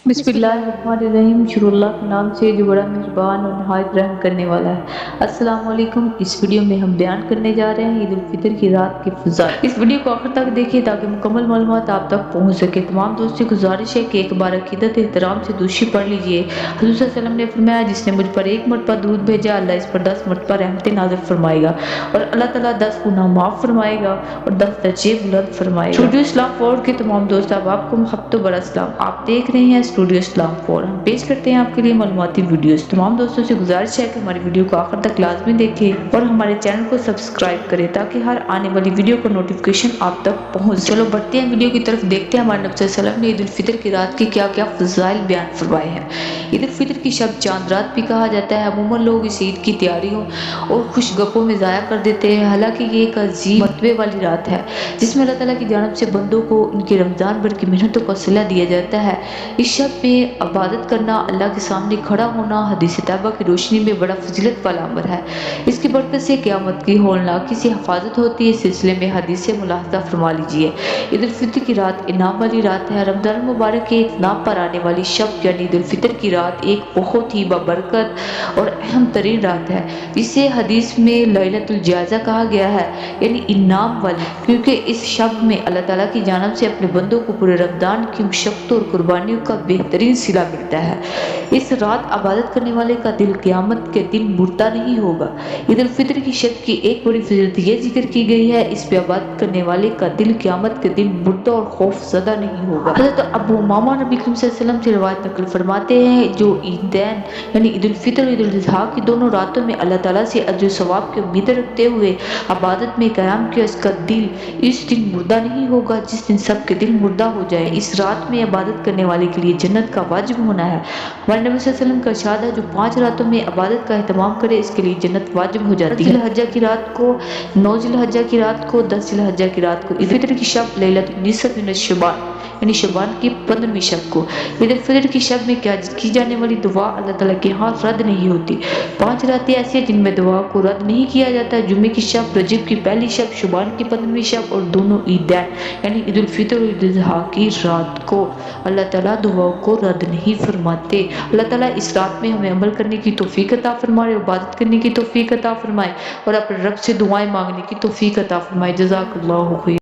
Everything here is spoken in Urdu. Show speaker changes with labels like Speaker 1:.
Speaker 1: بسم اللہ الرحمن الرحیم، شروع اللہ کے نام سے جو بڑا مہربان اور نہایت رحم کرنے والا ہے۔ السلام علیکم۔ اس ویڈیو میں ہم بیان کرنے جا رہے ہیں عید الفطر کی رات کے فضائل۔ اس ویڈیو کو آخر تک دیکھیں تاکہ مکمل معلومات آپ تک پہنچ سکے۔ تمام دوستوں کی گزارش ہے کہ ایک بار عقیدت احترام سے دوشی پڑھ لیجئے۔ حضور صلی اللہ علیہ وسلم نے فرمایا، جس نے مجھ پر ایک مرتبہ درود بھیجا، اللہ اس پر 10 مرتبہ رحمتیں نازل فرمائے گا اور اللہ تعالیٰ 10 گناہ معاف فرمائے گا اور 10 درجے بلند فرمائے گا۔ اسٹوڈیو اسلام فور کے تمام دوست آپ کو محبت و بڑا اسلام۔ آپ دیکھ رہے ہیں اسٹوڈیو اسلام فور۔ ہم پیش کرتے ہیں آپ کے لیے معلوماتی ویڈیوز۔ تمام دوستوں سے گزارش ہے کہ ہماری ویڈیو کو آخر تک لازمی دیکھیں اور ہمارے چینل کو سبسکرائب کریں تاکہ ہر آنے والی ویڈیو کا نوٹیفیکیشن آپ تک پہنچ۔ چلو بڑھتے ہیں ویڈیو کی طرف، دیکھتے ہیں ہمارے نبی صلی اللہ علیہ وسلم نے عید الفطر کی رات کے کیا کیا فضائل بیان فرمائے ہیں۔ عید الفطر کی شب چاند رات بھی کہا جاتا ہے۔ عموماً لوگ اس عید کی تیاریوں اور خوش گپوں میں ضائع کر دیتے ہیں، حالانکہ یہ ایک عظیم مرتبے والی رات ہے جس میں اللہ تعالیٰ کی جانب سے بندوں کو ان کے رمضان بھر کی محنتوں کا صلہ دیا جاتا ہے۔ اس شب میں عبادت کرنا، اللہ کے سامنے کھڑا ہونا حدیث طیبہ کی روشنی میں بڑا فضیلت والا امر ہے۔ اس کی برکت سے قیامت کی ہولناکی سے حفاظت ہوتی ہے۔ اس سلسلے میں حدیث سے ملاحظہ فرما لیجئے۔ عید الفطر کی رات انعام والی رات ہے۔ رمضان المبارک کے اتمام پر آنے والی شب یعنی عید الفطر کی رات ایک بہت ہی بابرکت اور اہم ترین رات ہے، جسے حدیث میں لیلۃ الجائزہ کہا گیا ہے، یعنی انعام والی، کیونکہ اس شب میں اللہ تعالیٰ کی جانب سے اپنے بندوں کو پورے رمضان کی مشقتوں اور قربانیوں کا بہترین صلہ ملتا ہے۔ اس رات عبادت کرنے والے کا دل قیامت کے دن مردہ نہیں ہوگا۔ عید الفطر کی شب کی ایک بڑی فضیلت یہ ذکر کی گئی ہے، اس پہ عبادت کرنے والے کا دل قیامت کے دن مردہ اور خوف زدہ نہیں ہوگا۔ حضرت ابو امامہ نبی کریم صلی اللہ علیہ وسلم سے روایت نقل فرماتے ہیں، جو عیدین یعنی عید الفطر اور عید الاضحیٰ کی دونوں راتوں میں اللہ تعالیٰ سے اجر و ثواب کی امید رکھتے ہوئے عبادت میں قیام کیا، اس کا دل اس دن مردہ نہیں ہوگا جس دن سب کے دل مردہ ہو جائے۔ اس رات میں عبادت کرنے والے کے لیے جنت کا واجب ہونا ہے۔ ہمارے نبی صلی اللہ علیہ وسلم کا ارشاد ہے، جو 5 راتوں میں عبادت کا اہتمام کرے اس کے لیے جنت واجب ہو جاتی ہے۔ 10 ذی الحجہ کی رات کو، 9 ذی الحجہ کی رات کو، 10 ذی الحجہ کی رات کو عید الفطر کی شب لیلۃ النصف من شعبان یعنی شعبان کی 15ویں شب کو عید الفطر کی شب میں کی جانے والی دعا اللہ تعالیٰ کے ہاں رد نہیں ہوتی۔ 5 راتیں ایسی ہیں جن میں دعا کو رد نہیں کیا جاتا۔ جمعے کی شب، رجب کی پہلی شب، شعبان کی 15ویں شب اور دونوں عیدین یعنی عید الفطر اور عید الاضحیٰ کی رات کو اللہ تعالیٰ دعاؤں کو رد نہیں فرماتے۔ اللہ تعالیٰ اس رات میں ہمیں عمل کرنے کی توفیق عطا فرمائے، عبادت کرنے کی توفیق عطا فرمائے اور اپنے رب سے دعائیں مانگنے کی توفیق عطا فرمائے۔ جزاک اللہ خیر۔